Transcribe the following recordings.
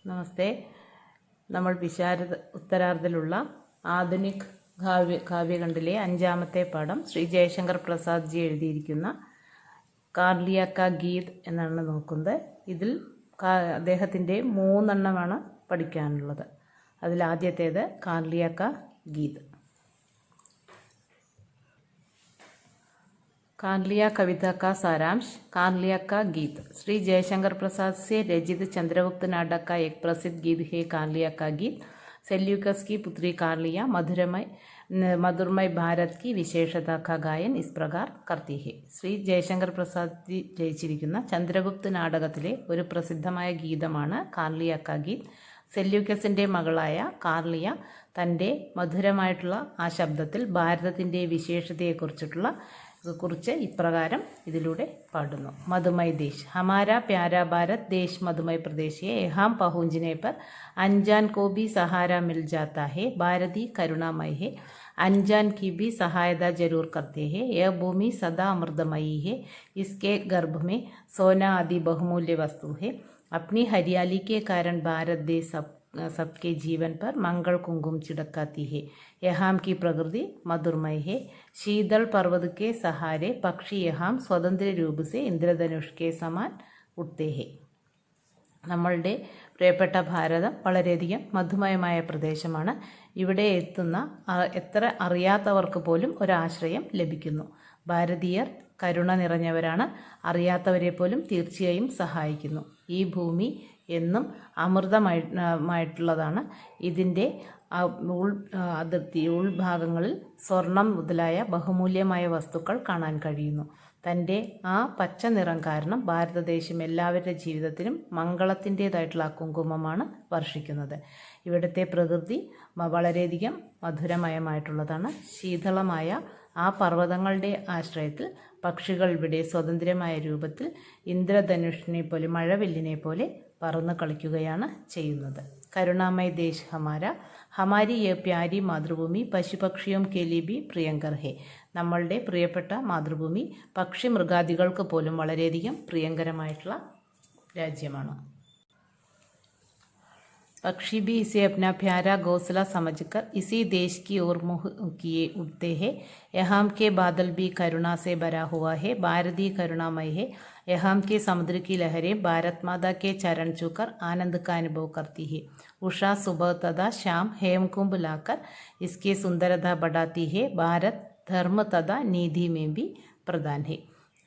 നമസ്തേ. നമ്മൾ വിശാരദ ഉത്തരാർദ്ധത്തിലുള്ള ആധുനിക് കാവ്യഖണ്ഡിലെ 5-ാമത്തെ പാഠം ശ്രീ ജയശങ്കർ പ്രസാദ് ജി എഴുതിയിരിക്കുന്ന കാർലിയ കാ ഗീത് എന്നാണ് നോക്കുന്നത്. ഇതിൽ അദ്ദേഹത്തിൻ്റെ 3 എണ്ണമാണ് പഠിക്കാനുള്ളത്. അതിൽ ആദ്യത്തേത് കാർലിയ കാ ഗീത്. कार्लिया कविता का सारांश. कार्लिया का गीत श्री जयशंकर प्रसाद से रचित चंद्रगुप्त नाटक का एक प्रसिद्ध गीत है कार्लिया का गीत. सेल्यूकस की पुत्री कार्लिया मधुरमय भारत की विशेषता का गायन इस प्रकार करती है. ശ്രീ ജയശങ്കർ പ്രസാദ് ജി രചിച്ചിരിക്കുന്ന ചന്ദ്രഗുപ്ത് നാടകത്തിലെ ഒരു പ്രസിദ്ധമായ ഗീതമാണ് കാർലിയ കാ ഗീത്. സെല്യൂക്കസിൻ്റെ മകളായ കാർലിയ തൻ്റെ മധുരമായിട്ടുള്ള ആ ശബ്ദത്തിൽ ഭാരതത്തിൻ്റെ വിശേഷതയെക്കുറിച്ച് ഇപ്രകാരം ഇതിലൂടെ പാടുന്നു. मधुमय देश हमारा प्यारा भारत देश मधुमय प्रदेश है. यहाँ पहुँचने पर अनजान को भी सहारा मिल जाता है. भारती करुणामय है. अनजान की भी सहायता जरूर करते हैं. यह भूमि सदा अमृतमयी है. इसके गर्भ में सोना आदि बहुमूल्य वस्तु है. अपनी हरियाली के कारण भारत देश सबके जीवन पर मंगल कुंकुम छिड़काती है. यहाँ की प्रकृति मधुरमय है. शीतल पर्वत के सहारे पक्षी यहाँ स्वतंत्र रूप से इंद्रधनुष के समान उड़ते हैं. നമ്മളുടെ പ്രിയപ്പെട്ട ഭാരതം വളരെയധികം മധുമയമായ പ്രദേശമാണ്. ഇവിടെ എത്തുന്ന എത്ര അറിയാത്തവർക്ക് പോലും ഒരാശ്രയം ലഭിക്കുന്നു. ഭാരതീയർ കരുണ നിറഞ്ഞവരാണ്. അറിയാത്തവരെ പോലും തീർച്ചയായും സഹായിക്കുന്നു. ഈ ഭൂമി എന്നും അമൃതമായിട്ടുള്ളതാണ്. ഇതിൻ്റെ ഉൾഭാഗങ്ങളിൽ സ്വർണം മുതലായ ബഹുമൂല്യമായ വസ്തുക്കൾ കാണാൻ കഴിയുന്നു. തൻ്റെ ആ പച്ച നിറം കാരണം ഭാരതദേശം എല്ലാവരുടെ ജീവിതത്തിനും മംഗളത്തിൻ്റേതായിട്ടുള്ള ആ കുങ്കുമമാണ് വർഷിക്കുന്നത്. ഇവിടുത്തെ പ്രകൃതി വളരെയധികം മധുരമയമായിട്ടുള്ളതാണ്. ശീതളമായ ആ പർവ്വതങ്ങളുടെ ആശ്രയത്തിൽ പക്ഷികൾ ഇവിടെ സ്വതന്ത്രമായ രൂപത്തിൽ ഇന്ദ്രധനുഷിനെ പോലെ മഴവില്ലിനെ പോലെ പറന്ന് കളിക്കുകയാണ് ചെയ്യുന്നത്. കരുണാമയ ദേശ് ഹമാരി യേ പ്യാരി മാതൃഭൂമി പശുപക്ഷിയും കെ ലിയെ ഭി പ്രിയങ്കർ ഹെ. നമ്മളുടെ പ്രിയപ്പെട്ട മാതൃഭൂമി പക്ഷി മൃഗാദികൾക്ക് പോലും വളരെയധികം പ്രിയങ്കരമായിട്ടുള്ള രാജ്യമാണ്. पक्षी भी इसे अपना प्यारा घोंसला समझकर इसी देश की ओर मुँह किए उठते हैं. यहाँ के बादल भी करुणा से भरा हुआ है. भारती करुणामय है. यहाँ के समुद्र की लहरें भारत माता के चरण छूकर आनंद का अनुभव करती है. उषा सुबह तथा शाम हेमकुंभ लाकर इसकी सुंदरता बढ़ाती है. भारत धर्म तथा നീതി में भी प्रधान है.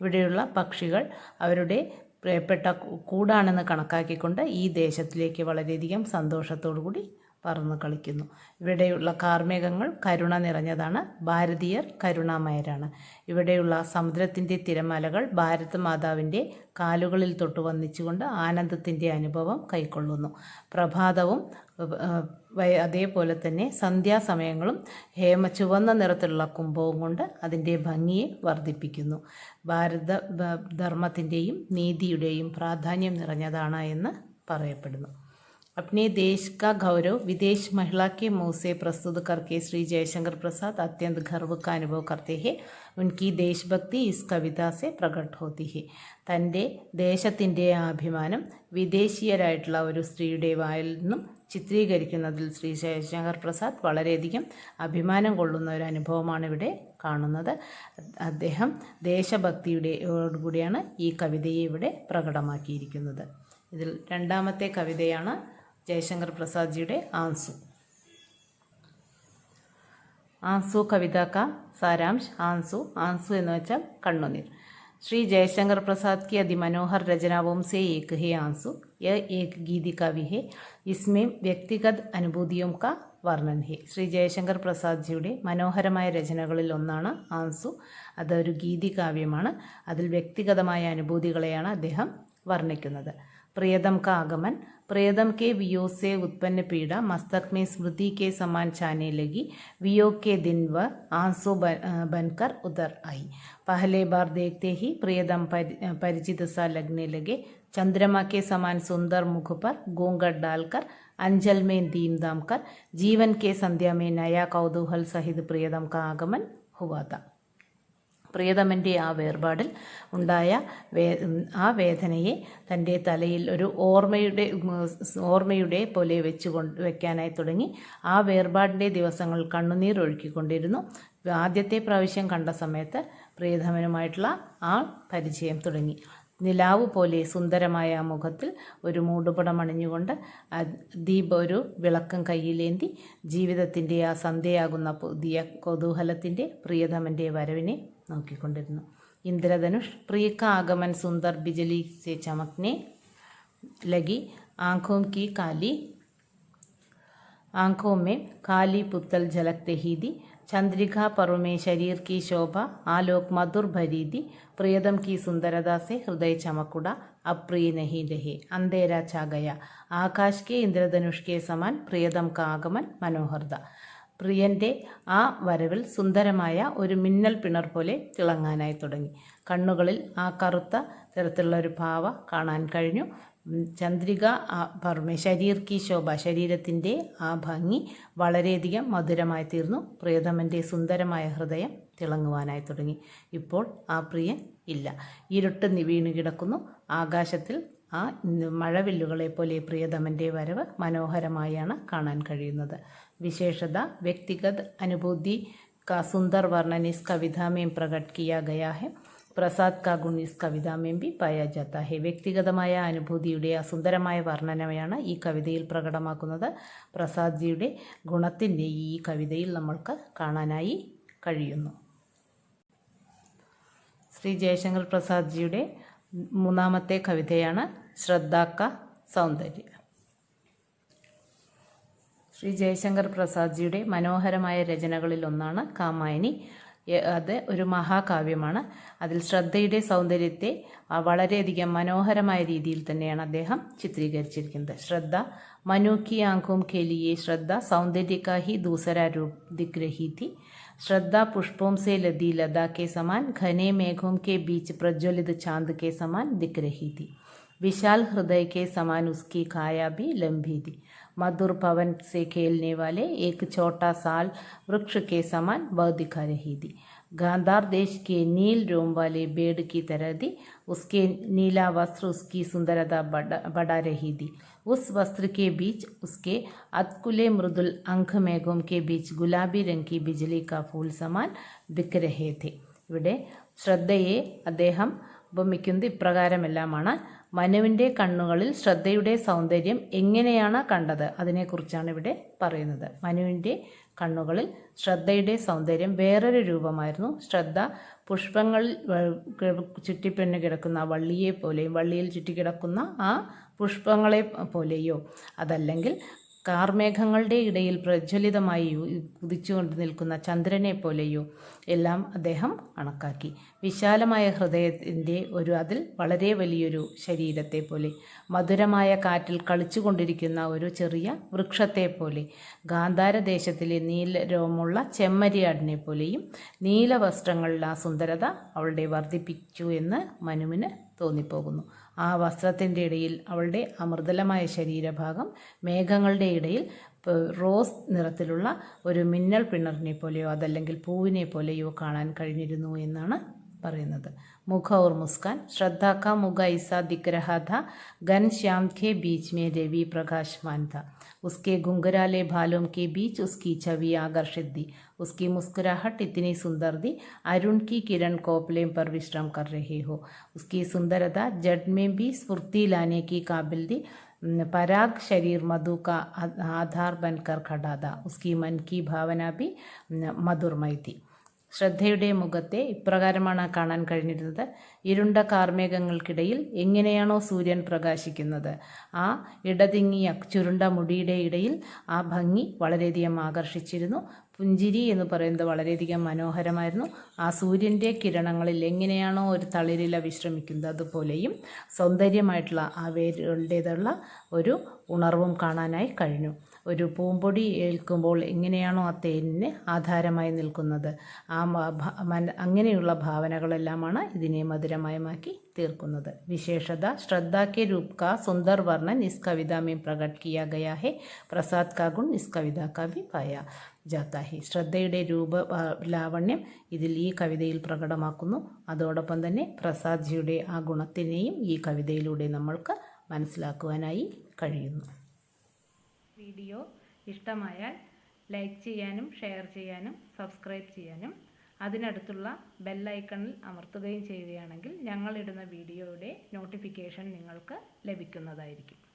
ഇവിടെയുള്ള പക്ഷികൾ അവരുടെ പ്രിയപ്പെട്ട കൂടാണെന്ന് കണക്കാക്കിക്കൊണ്ട് ഈ ദേശത്തിലേക്ക് വളരെയധികം സന്തോഷത്തോടുകൂടി പറന്ന് കളിക്കുന്നു. ഇവിടെയുള്ള കാർമേഘങ്ങൾ കരുണ നിറഞ്ഞതാണ്. ഭാരതീയർ കരുണാമയരാണ്. ഇവിടെയുള്ള സമുദ്രത്തിൻ്റെ തിരമാലകൾ ഭാരത മാതാവിൻ്റെ കാലുകളിൽ തൊട്ട് വന്നിച്ചുകൊണ്ട് ആനന്ദത്തിൻ്റെ അനുഭവം കൈക്കൊള്ളുന്നു. പ്രഭാതവും അതേപോലെ തന്നെ സന്ധ്യാസമയങ്ങളും ചുവന്ന നിറത്തിലുള്ള കുംഭവും കൊണ്ട് അതിൻ്റെ ഭംഗിയെ വർദ്ധിപ്പിക്കുന്നു. ഭാരത ധർമ്മത്തിൻ്റെയും നീതിയുടെയും പ്രാധാന്യം നിറഞ്ഞതാണ് എന്ന് പറയപ്പെടുന്നു. अपने देश का गौरव विदेश महिला के मुँह से प्रस्तुत करके श्री जयशंकर प्रसाद अत्यंत गर्व का अनुभव करते हैं. उनकी देशभक्ति इस कविता से प्रकट होती है. തൻ്റെ ദേശത്തിൻ്റെ അഭിമാനം വിദേശീയരായിട്ടുള്ള ഒരു സ്ത്രീയുടെ വായിൽ നിന്നും ചിത്രീകരിക്കുന്നതിൽ ശ്രീ ജയശങ്കർ പ്രസാദ് വളരെയധികം അഭിമാനം കൊള്ളുന്ന ഒരു അനുഭവമാണ് ഇവിടെ കാണുന്നത്. അദ്ദേഹം ദേശഭക്തിയോടുകൂടിയാണ് ഈ കവിതയെ ഇവിടെ പ്രകടമാക്കിയിരിക്കുന്നത്. ഇതിൽ 2-ാമത്തെ കവിതയാണ് ജയശങ്കർ പ്രസാദ് ജിയുടെ ആൻസു. ആൻസു കവിത കാ സാരാംശ്. ആൻസു എന്ന് വെച്ചാൽ കണ്ണുനീർ. श्री जयशंकर प्रसाद की अधिमनोहर रचनाओं से एक है आंसू. यह एक गीति काव्य है. इसमें व्यक्तिगत अनुभूतियों का വർണ്ണൻ ഹെ. ശ്രീ ജയശങ്കർ പ്രസാദ് ജിയുടെ മനോഹരമായ രചനകളിൽ ഒന്നാണ് ആൻസു. അതൊരു ഗീതി കാവ്യമാണ്. അതിൽ വ്യക്തിഗതമായ അനുഭൂതികളെയാണ് അദ്ദേഹം വർണ്ണിക്കുന്നത്. प्रियतम का आगमन. प्रियतम के वियोग से उत्पन्न पीड़ा मस्तक में स्मृति के समान छाने लगी. वियोग के दिन वह आंसू बनकर उतर आई. पहले बार देखते ही प्रियतम परिचित सा लगने लगे. चंद्रमा के समान सुंदर मुख पर घूंघट डालकर अंजल में दीम दाम कर जीवन के संध्या में नया कौतूहल सहित प्रियतम का आगमन हुआ था. പ്രിയതമൻ്റെ ആ വേർപാടിൽ ഉണ്ടായ ആ വേദനയെ തൻ്റെ തലയിൽ ഒരു ഓർമ്മയുടെ പോലെ വെക്കാനായി തുടങ്ങി. ആ വേർപാടിൻ്റെ ദിവസങ്ങൾ കണ്ണുനീർ ഒഴുക്കിക്കൊണ്ടിരുന്നു. ആദ്യത്തെ പ്രാവശ്യം കണ്ട സമയത്ത് പ്രിയതമനുമായിട്ടുള്ള ആ പരിചയം തുടങ്ങി. നിലാവ് പോലെ സുന്ദരമായ ആ മുഖത്തിൽ ഒരു മൂടുപടം അണിഞ്ഞുകൊണ്ട് ഒരു വിളക്കം കയ്യിലേന്തി ജീവിതത്തിൻ്റെ ആ സന്ധ്യയാകുന്ന പുതിയ കൗതൂഹലത്തിൻ്റെ പ്രിയതമൻ്റെ വരവിനെ നോക്കിക്കൊണ്ടിരുന്നു. ഇന്ദ്രധനുഷ് प्रिय का आगमन सुंदर बिजली से चमकने लगी. आंखों में काली पुतल झलक रही थी. चंद्रिका पर्व में शरीर की शोभा आलोक मधुर भरी थी. प्रियतम की सुंदरता से हृदय चमक उड़ा. अब प्रिय नहीं रहे, अंधेरा छा गया. आकाश के इंद्रधनुष के समान प्रियतम का आगमन मनोहर था. പ്രിയൻ്റെ ആ വരവിൽ സുന്ദരമായ ഒരു മിന്നൽ പിണർ പോലെ തിളങ്ങാനായി തുടങ്ങി. കണ്ണുകളിൽ ആ കറുത്ത തരത്തിലുള്ള ഒരു ഭാവ കാണാൻ കഴിഞ്ഞു. ചന്ദ്രിക പർമേ ശരീർ കി ശോഭ, ശരീരത്തിൻ്റെ ആ ഭംഗി വളരെയധികം മധുരമായി തീർന്നു. പ്രിയതമൻ്റെ സുന്ദരമായ ഹൃദയം തിളങ്ങുവാനായി തുടങ്ങി. ഇപ്പോൾ ആ പ്രിയൻ ഇല്ല. ഇരുട്ട് വീണു കിടക്കുന്നു. ആകാശത്തിൽ ആ മഴവില്ലുകളെ പോലെ പ്രിയതമൻ്റെ വരവ് മനോഹരമായാണ് കാണാൻ കഴിയുന്നത്. विशेषता व्यक्तिगत अनुभूति का सुंदर वर्णन इस कविता में प्रकट किया गया है. പ്രസാദ് का गुण इस कविता में भी पाया जाता है. വ്യക്തിഗതമായ അനുഭൂതിയുടെ സുന്ദരമായ വർണ്ണനയാണ് ഈ കവിതയിൽ പ്രകടമാക്കുന്നത്. പ്രസാദ് ജിയുടെ ഗുണത്തിൻ്റെ ഈ കവിതയിൽ നമ്മൾക്ക് കാണാനായി കഴിയുന്നു. ശ്രീ ജയശങ്കർ പ്രസാദ് ജിയുടെ മൂന്നാമത്തെ കവിതയാണ് ശ്രദ്ധ കാ സൗന്ദര്യ. ശ്രീ ജയശങ്കർ പ്രസാദ് ജിയുടെ മനോഹരമായ രചനകളിൽ ഒന്നാണ് കാമായനി. അത് ഒരു മഹാകാവ്യമാണ്. അതിൽ ശ്രദ്ധയുടെ സൗന്ദര്യത്തെ വളരെയധികം മനോഹരമായ രീതിയിൽ തന്നെയാണ് അദ്ദേഹം ചിത്രീകരിച്ചിരിക്കുന്നത്. ശ്രദ്ധ मनु की आंखों के लिए श्रद्धा सौंदर्य का ही दूसरा रूप दिख रही थी. श्रद्धा पुष्पों से लदी लता के समान घने मेघों के बीच प्रज्वलित चांद के समान दिख रही थी. विशाल हृदय के समान उसकी काया भी लंबी थी. मधुर पवन से खेलने वाले एक छोटा साल वृक्ष के समान वह दिखा रही थी. गांधार देश के नील रोम वाले पेड़ की तरह थी. उसके नीला वस्त्र उसकी सुंदरता बढ़ा रही थी. उस वस्त्र के बीच उसके अतकुले मृदुल अंक मेघों के बीच गुलाबी रंग की बिजली का फूल समान दिख रहे थे. ഇവിടെ ശ്രദ്ധയെ അദ്ദേഹം ഉപമിക്കുന്നത് ഇപ്രകാരമെല്ലാമാണ്. മനുവിൻ്റെ കണ്ണുകളിൽ ശ്രദ്ധയുടെ സൗന്ദര്യം എങ്ങനെയാണ് കണ്ടത് അതിനെക്കുറിച്ചാണ് ഇവിടെ പറയുന്നത്. മനുവിൻ്റെ കണ്ണുകളിൽ ശ്രദ്ധയുടെ സൗന്ദര്യം വേറൊരു രൂപമായിരുന്നു. ശ്രദ്ധ പുഷ്പങ്ങളിൽ ചുറ്റിപ്പെണ്ണു കിടക്കുന്ന വള്ളിയെ പോലെയും വള്ളിയിൽ ചുറ്റിക്കിടക്കുന്ന ആ പുഷ്പങ്ങളെ പോലെയോ അതല്ലെങ്കിൽ കാർമേഘങ്ങളുടെ ഇടയിൽ പ്രജ്വലിതമായി ഉദിച്ചുകൊണ്ട് നിൽക്കുന്ന ചന്ദ്രനെ പോലെയോ എല്ലാം അദ്ദേഹം കണക്കാക്കി. വിശാലമായ ഹൃദയത്തിൻ്റെ അതിൽ വളരെ വലിയൊരു ശരീരത്തെ പോലെ, മധുരമായ കാറ്റിൽ കളിച്ചുകൊണ്ടിരിക്കുന്ന ഒരു ചെറിയ വൃക്ഷത്തെ പോലെ, ഗാന്ധാരദേശത്തിലെ നീലരോമുള്ള ചെമ്മരിയാടിനെ പോലെയും നീലവസ്ത്രങ്ങളിൽ ആ സുന്ദരത അവളുടെ വർദ്ധിപ്പിച്ചു എന്ന് മനുവിന് തോന്നിപ്പോകുന്നു. ആ വസ്ത്രത്തിൻ്റെ ഇടയിൽ അവളുടെ അമൃതലമായ ശരീരഭാഗം മേഘങ്ങളുടെ ഇടയിൽ റോസ് നിറത്തിലുള്ള ഒരു മിന്നൽ പിണറിനെ പോലെയോ അതല്ലെങ്കിൽ പൂവിനെ പോലെയോ കാണാൻ കഴിഞ്ഞിരുന്നു എന്നാണ് പറയുന്നത്. मुख और मुस्कान श्रद्धा का मुख ऐसा दिख रहा था घन श्याम के बीच में रवि प्रकाशमान था. उसके घुंघराले बालों के बीच उसकी छवि आकर्षित थी. उसकी मुस्कुराहट इतनी सुंदर थी अरुण की किरण कोपले पर विश्राम कर रहे हो. उसकी सुंदरता जड़ में भी स्फूर्ति लाने की काबिल थी. पराग शरीर मधु का आधार बनकर खड़ा था. उसकी मन की भावना भी मधुरमय थी. ശ്രദ്ധയുടെ മുഖത്തെ ഇപ്രകാരമാണ് കാണാൻ കഴിഞ്ഞിരുന്നത്. ഇരുണ്ട കാർമേഘങ്ങൾക്കിടയിൽ എങ്ങനെയാണോ സൂര്യൻ പ്രകാശിക്കുന്നത്, ആ ഇടതിങ്ങിയ ചുരുണ്ട മുടിയുടെ ഇടയിൽ ആ ഭംഗി വളരെയധികം ആകർഷിച്ചിരുന്നു. പുഞ്ചിരി എന്ന് പറയുന്നത് വളരെയധികം മനോഹരമായിരുന്നു. ആ സൂര്യൻ്റെ കിരണങ്ങളിൽ എങ്ങനെയാണോ ഒരു തളിരില വിശ്രമിക്കുന്നത് അതുപോലെയും സൗന്ദര്യമായിട്ടുള്ള ആ വേരുകളുടേതുള്ള ഒരു ഉണർവും കാണാനായി കഴിഞ്ഞു. ഒരു പൂമ്പൊടി ഏൽക്കുമ്പോൾ എങ്ങനെയാണോ ആ തേനിന് ആധാരമായി നിൽക്കുന്നത്, അങ്ങനെയുള്ള ഭാവനകളെല്ലാമാണ് ഇതിനെ മധുരമയമാക്കി തീർക്കുന്നത്. വിശേഷത ശ്രദ്ധാ के रूप का सुंदर वर्णन इस कविता में प्रकट किया गया है. प्रसाद का गुण इस कविता का भी पाया. जाता है. ശ്രദ്ധയുടെ ലാവണ്യം ഇതിൽ ഈ കവിതയിൽ പ്രകടമാക്കുന്നു. അതോടൊപ്പം തന്നെ പ്രസാദ്ജിയുടെ ആ ഗുണത്തിനെയും ഈ കവിതയിലൂടെ നമ്മൾക്ക് മനസ്സിലാക്കുവാനായി കഴിയുന്നു. വീഡിയോ ഇഷ്ടമായാൽ ലൈക്ക് ചെയ്യാനും ഷെയർ ചെയ്യാനും സബ്സ്ക്രൈബ് ചെയ്യാനും അതിനടുത്തുള്ള ബെല്ലൈക്കണിൽ അമർത്തുകയും ചെയ്യുകയാണെങ്കിൽ ഞങ്ങളിടുന്ന വീഡിയോയുടെ നോട്ടിഫിക്കേഷൻ നിങ്ങൾക്ക് ലഭിക്കുന്നതായിരിക്കും.